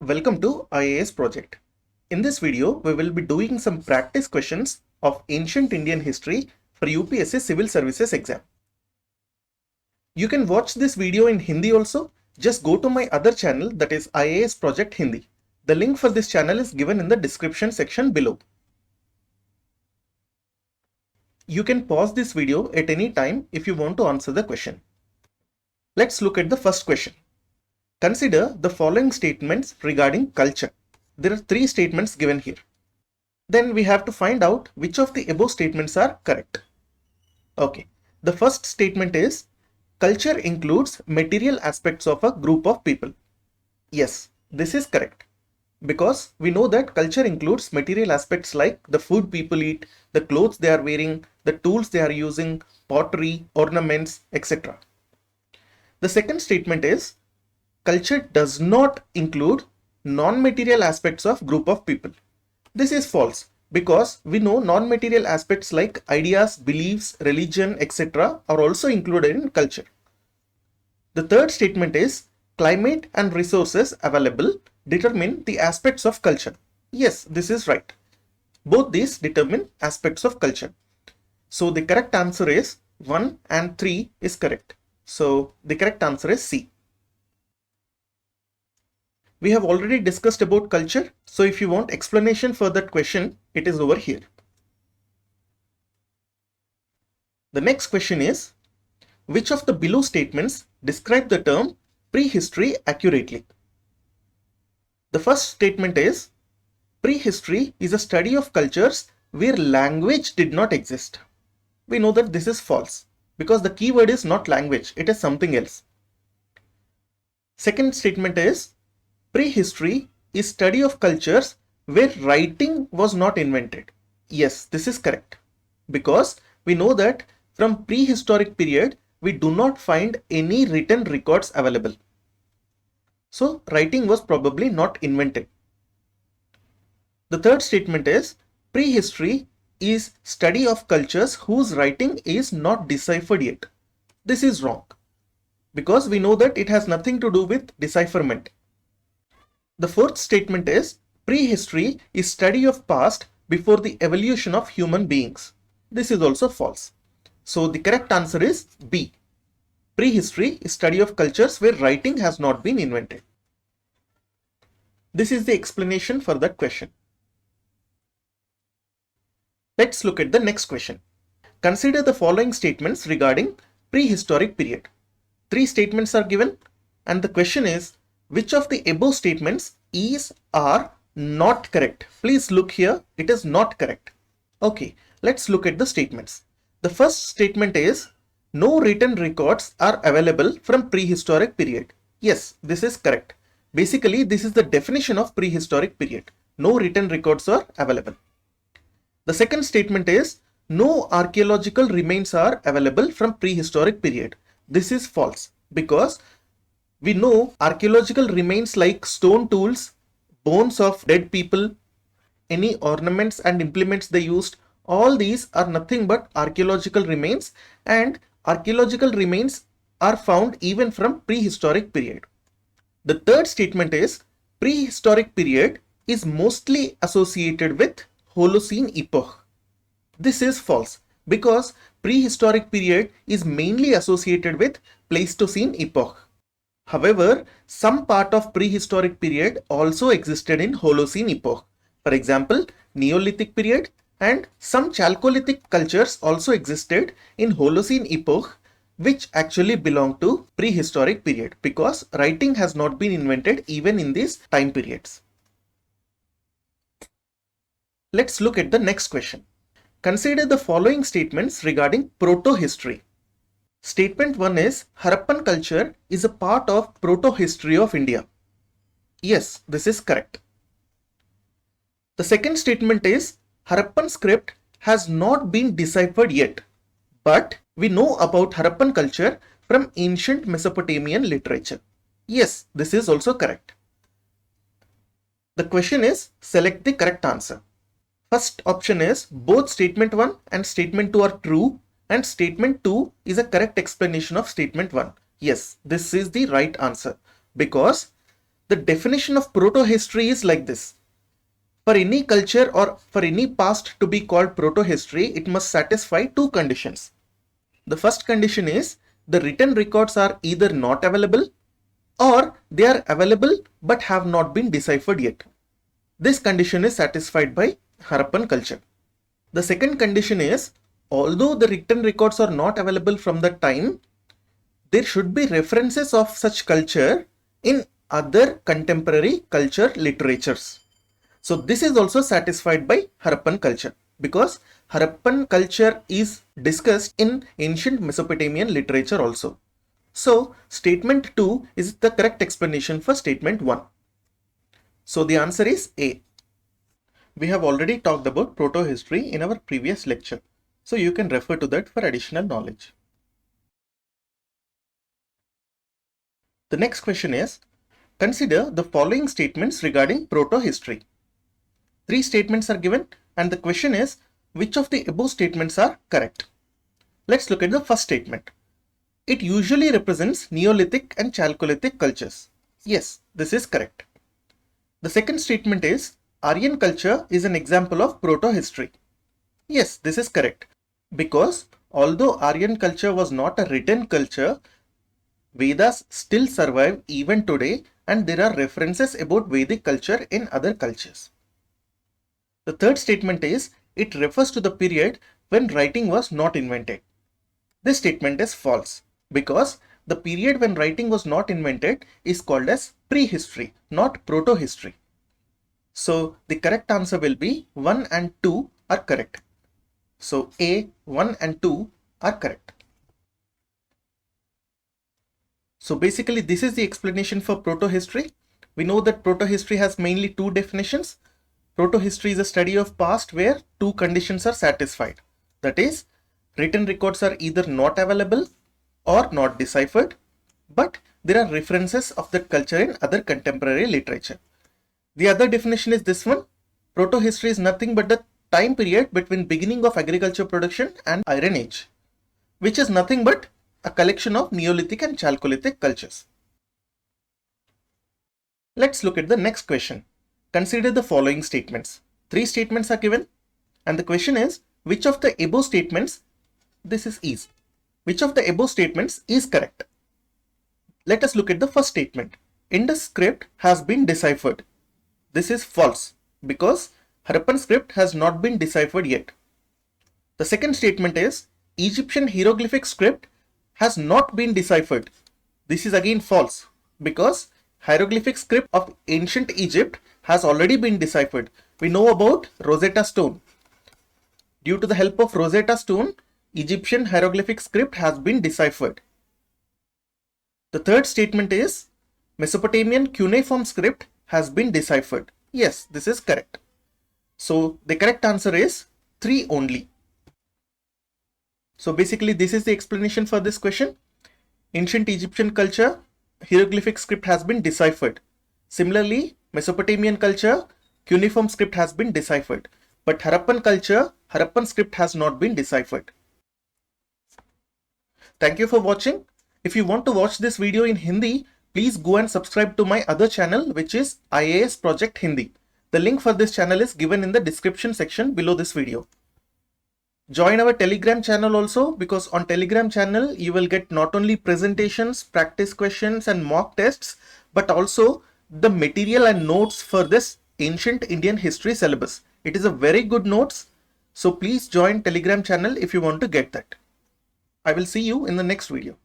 Welcome to IAS project. In this video, we will be doing some practice questions of ancient Indian history for UPSC Civil Services exam. You can watch this video in Hindi also. Just go to my other channel, that is IAS Project Hindi. The link for this channel is given in the description section below. You can pause this video at any time if you want to answer the question. Let's look at the first question. Consider the following statements regarding culture. There are three statements given here. Then we have to find out which of the above statements are correct. Okay, the first statement is culture includes material aspects of a group of people. Yes, this is correct. Because we know that culture includes material aspects like the food people eat, the clothes they are wearing, the tools they are using, pottery, ornaments, etc. The second statement is culture does not include non-material aspects of group of people. This is false because we know non-material aspects like ideas, beliefs, religion, etc. are also included in culture. The third statement is climate and resources available determine the aspects of culture. Yes, this is right. Both these determine aspects of culture. So the correct answer is 1 and 3 is correct. So the correct answer is C. We have already discussed about culture, so if you want explanation for that question, it is over here. The next question is, which of the below statements describe the term prehistory accurately? The first statement is, prehistory is a study of cultures where language did not exist. We know that this is false because the keyword is not language, it is something else. Second statement is, prehistory is study of cultures where writing was not invented. Yes, this is correct because we know that from prehistoric period we do not find any written records available. So writing was probably not invented. The third statement is prehistory is study of cultures whose writing is not deciphered yet. This is wrong because we know that it has nothing to do with decipherment. The fourth statement is prehistory is study of past before the evolution of human beings. This is also false. So the correct answer is B. Prehistory is study of cultures where writing has not been invented. This is the explanation for that question. Let's look at the next question. Consider the following statements regarding prehistoric period. Three statements are given and the question is, which of the above statements are not correct? Please look here, it is not correct. Okay, let's look at the statements. The first statement is, no written records are available from prehistoric period. Yes, this is correct. Basically, this is the definition of prehistoric period. No written records are available. The second statement is, no archaeological remains are available from prehistoric period. This is false because we know archaeological remains like stone tools, bones of dead people, any ornaments and implements they used, all these are nothing but archaeological remains, and archaeological remains are found even from prehistoric period. The third statement is prehistoric period is mostly associated with Holocene epoch. This is false because prehistoric period is mainly associated with Pleistocene epoch. However, some part of prehistoric period also existed in Holocene epoch. For example, Neolithic period and some Chalcolithic cultures also existed in Holocene epoch, which actually belong to prehistoric period because writing has not been invented even in these time periods. Let's look at the next question. Consider the following statements regarding proto-history. Statement 1 is Harappan culture is a part of proto-history of India. Yes, this is correct. The second statement is Harappan script has not been deciphered yet, but we know about Harappan culture from ancient Mesopotamian literature. Yes, this is also correct. The question is select the correct answer. First option is both statement 1 and statement 2 are true, and statement 2 is a correct explanation of statement 1. Yes, this is the right answer because The definition of proto-history is like this. For any culture or for any past to be called proto-history, it must satisfy two conditions. The first condition is the written records are either not available or they are available but have not been deciphered yet. This condition is satisfied by Harappan culture. The second condition is, although the written records are not available from the time, there should be references of such culture in other contemporary culture literatures. So this is also satisfied by Harappan culture, because Harappan culture is discussed in ancient Mesopotamian literature also. So statement 2 is the correct explanation for statement 1. So the answer is A. We have already talked about proto-history in our previous lecture, so you can refer to that for additional knowledge. The next question is, consider the following statements regarding proto-history. 3 statements are given and the question is, which of the above statements are correct? Let's look at the first statement. It usually represents Neolithic and Chalcolithic cultures. Yes, this is correct. The second statement is, Aryan culture is an example of proto-history. Yes, this is correct. Because although Aryan culture was not a written culture, Vedas still survive even today and there are references about Vedic culture in other cultures. The third statement is, it refers to the period when writing was not invented. This statement is false, because the period when writing was not invented is called as prehistory, not proto-history. So the correct answer will be 1 and 2 are correct. So A, 1 and 2 are correct. So basically this is the explanation for proto-history. We know that proto-history has mainly 2 definitions. Proto-history is a study of past where 2 conditions are satisfied. That is, written records are either not available or not deciphered, but there are references of that culture in other contemporary literature. The other definition is this one. Proto-history is nothing but the time period between beginning of agriculture production and Iron Age, which is nothing but a collection of Neolithic and Chalcolithic cultures. Let's look at the next question. Consider the following statements. 3 statements are given and the question is, which of the above statements, this is easy, which of the above statements is correct? Let us look at the first statement. Indus script has been deciphered. This is false, because Harappan script has not been deciphered yet. The second statement is, Egyptian hieroglyphic script has not been deciphered. This is again false, because hieroglyphic script of ancient Egypt has already been deciphered. We know about Rosetta Stone. Due to the help of Rosetta Stone, Egyptian hieroglyphic script has been deciphered. The third statement is, Mesopotamian cuneiform script has been deciphered. Yes, this is correct. So the correct answer is 3 only. So basically this is the explanation for this question. Ancient Egyptian culture, hieroglyphic script has been deciphered. Similarly, Mesopotamian culture, cuneiform script has been deciphered. But Harappan culture, Harappan script has not been deciphered. Thank you for watching. If you want to watch this video in Hindi, please go and subscribe to my other channel, which is IAS Project Hindi. The link for this channel is given in the description section below this video. Join our Telegram channel also, because on Telegram channel you will get not only presentations, practice questions and mock tests, but also the material and notes for this ancient Indian history syllabus. It is a very good notes. So please join Telegram channel if you want to get that. I will see you in the next video.